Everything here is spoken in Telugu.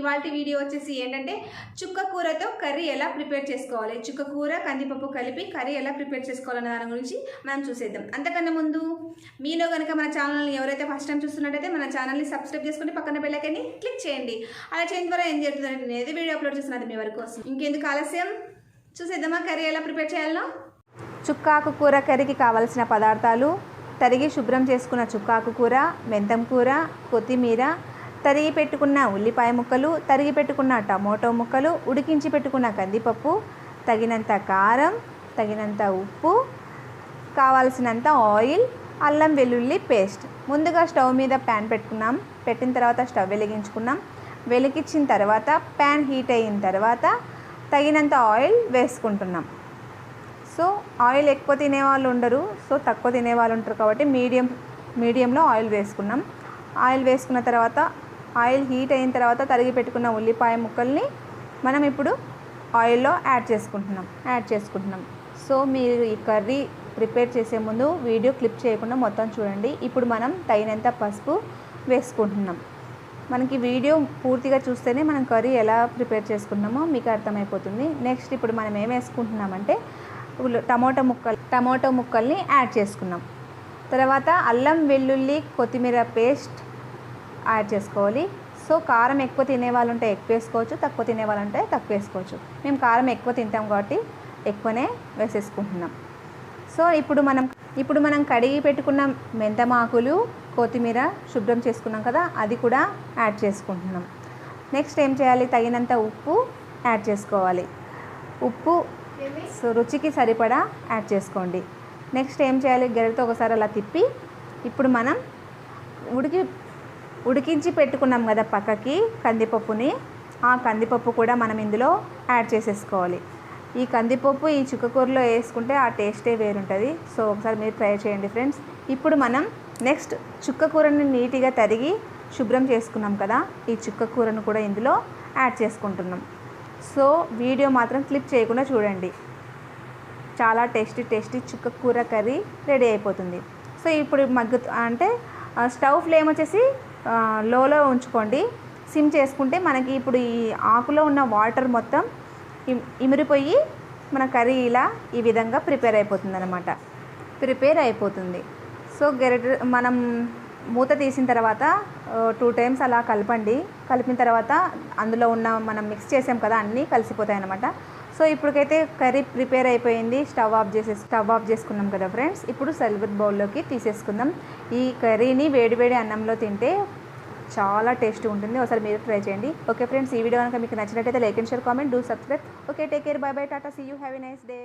ఇవాల్టి వీడియో వచ్చేసి ఏంటంటే చుక్క కూరతో కర్రీ ఎలా ప్రిపేర్ చేసుకోవాలి, చుక్క కూర కందిపప్పు కలిపి కర్రీ ఎలా ప్రిపేర్ చేసుకోవాలన్న దాని గురించి మనం చూసేద్దాం. అంతకన్నా ముందు మీలో కనుక మన ఛానల్ని ఎవరైతే ఫస్ట్ టైం చూస్తున్నట్టయితే మన ఛానల్ని సబ్స్క్రైబ్ చేసుకుని పక్కన బెల్ ఐకాన్ని క్లిక్ చేయండి. అలా చేయడం ద్వారా ఏం జరుగుతుందంటే నేను ఏదో వీడియో అప్లోడ్ చేస్తున్నది మీ వరకు వస్తుంది. ఇంకెందుకు ఆలస్యం, చూసేద్దామా కర్రీ ఎలా ప్రిపేర్ చేయాలో. చుక్కాకు కూర కర్రీకి కావాల్సిన పదార్థాలు: తరిగి శుభ్రం చేసుకున్న చుక్కాకు కూర, మెంతం కూర, కొత్తిమీర, తరిగి పెట్టుకున్న ఉల్లిపాయ ముక్కలు, తరిగి పెట్టుకున్న టమోటో ముక్కలు, ఉడికించి పెట్టుకున్న కందిపప్పు, తగినంత కారం, తగినంత ఉప్పు, కావాల్సినంత ఆయిల్, అల్లం వెల్లుల్లి పేస్ట్. ముందుగా స్టవ్ మీద ప్యాన్ పెట్టుకున్నాం. పెట్టిన తర్వాత స్టవ్ వెలిగించుకున్నాం. వెలిగించిన తర్వాత ప్యాన్ హీట్ అయిన తర్వాత తగినంత ఆయిల్ వేసుకుంటున్నాం. సో ఆయిల్ ఎక్కువ తినేవాళ్ళు ఉండరు, సో తక్కువ తినేవాళ్ళు ఉంటారు కాబట్టి మీడియంలో ఆయిల్ వేసుకున్నాం. ఆయిల్ వేసుకున్న తర్వాత ఆయిల్ హీట్ అయిన తర్వాత తరిగి పెట్టుకున్న ఉల్లిపాయ ముక్కల్ని మనం ఇప్పుడు ఆయిల్లో యాడ్ చేసుకుంటున్నాం. సో మీరు ఈ కర్రీ ప్రిపేర్ చేసే ముందు వీడియో క్లిప్ చేయకుండా మొత్తం చూడండి. ఇప్పుడు మనం తగినంత పసుపు వేసుకుంటున్నాం. మనకి వీడియో పూర్తిగా చూస్తేనే మనం కర్రీ ఎలా ప్రిపేర్ చేసుకుంటున్నామో మీకు అర్థమైపోతుంది. నెక్స్ట్ ఇప్పుడు మనం ఏం వేసుకుంటున్నామంటే టమోటో ముక్కల్ని యాడ్ చేసుకున్నాం. తర్వాత అల్లం వెల్లుల్లి కొత్తిమీర పేస్ట్ యాడ్ చేసుకోవాలి. సో కారం ఎక్కువ తినేవాళ్ళు ఉంటే ఎక్కువ వేసుకోవచ్చు, తక్కువ తినేవాళ్ళు ఉంటే తక్కువ వేసుకోవచ్చు. మేము కారం ఎక్కువ తింటాం కాబట్టి ఎక్కువనే వేసేసుకుంటున్నాం. సో ఇప్పుడు మనం కడిగి పెట్టుకున్న మెంతమాకులు, కొత్తిమీర శుభ్రం చేసుకున్నాం కదా, అది కూడా యాడ్ చేసుకుంటున్నాం. నెక్స్ట్ ఏం చేయాలి, తగినంత ఉప్పు యాడ్ చేసుకోవాలి. ఉప్పు సో రుచికి సరిపడా యాడ్ చేసుకోండి. నెక్స్ట్ ఏం చేయాలి, గరిటతో ఒకసారి అలా తిప్పి ఇప్పుడు మనం ఉడికించి పెట్టుకున్నాం కదా పక్కకి కందిపప్పుని, ఆ కందిపప్పు కూడా మనం ఇందులో యాడ్ చేసేసుకోవాలి. ఈ కందిపప్పు ఈ చుక్కకూరలో వేసుకుంటే ఆ టేస్టే వేరుంటుంది. సో ఒకసారి మీరు ట్రై చేయండి ఫ్రెండ్స్. ఇప్పుడు మనం నెక్స్ట్ చుక్కకూరని నీట్గా తరిగి శుభ్రం చేసుకున్నాం కదా, ఈ చుక్కకూరను కూడా ఇందులో యాడ్ చేసుకుంటున్నాం. సో వీడియో మాత్రం క్లిప్ చేయకుండా చూడండి. చాలా టేస్టీ చుక్కకూర కర్రీ రెడీ అయిపోతుంది. సో ఇప్పుడు అంటే స్టవ్ ఫ్లేమ్ వచ్చేసి లోలో ఉంచుకోండి. సిమ్ చేసుకుంటే మనకి ఇప్పుడు ఈ ఆకులో ఉన్న వాటర్ మొత్తం ఇమిరిపోయి మన కర్రీ ఈ విధంగా ప్రిపేర్ అయిపోతుంది. సో మనం మూత తీసిన తర్వాత 2 times అలా కలిపిన తర్వాత అందులో ఉన్న మనం మిక్స్ చేసాం కదా అన్నీ కలిసిపోతాయి అన్నమాట. సో ఇప్పటికైతే కర్రీ ప్రిపేర్ అయిపోయింది. స్టవ్ ఆఫ్ చేసుకున్నాం కదా ఫ్రెండ్స్. ఇప్పుడు సర్వింగ్ బౌల్లోకి తీసేసుకుందాం. ఈ కర్రీని వేడివేడి అన్నంలో తింటే చాలా టేస్టీ ఉంటుంది. ఒకసారి మీరు ట్రై చేయండి. ఓకే ఫ్రెండ్స్, ఈ వీడియో కనుక మీకు నచ్చినట్టయితే like and share, comment, do subscribe. Okay, take care, bye bye, tata, see you, have a nice day.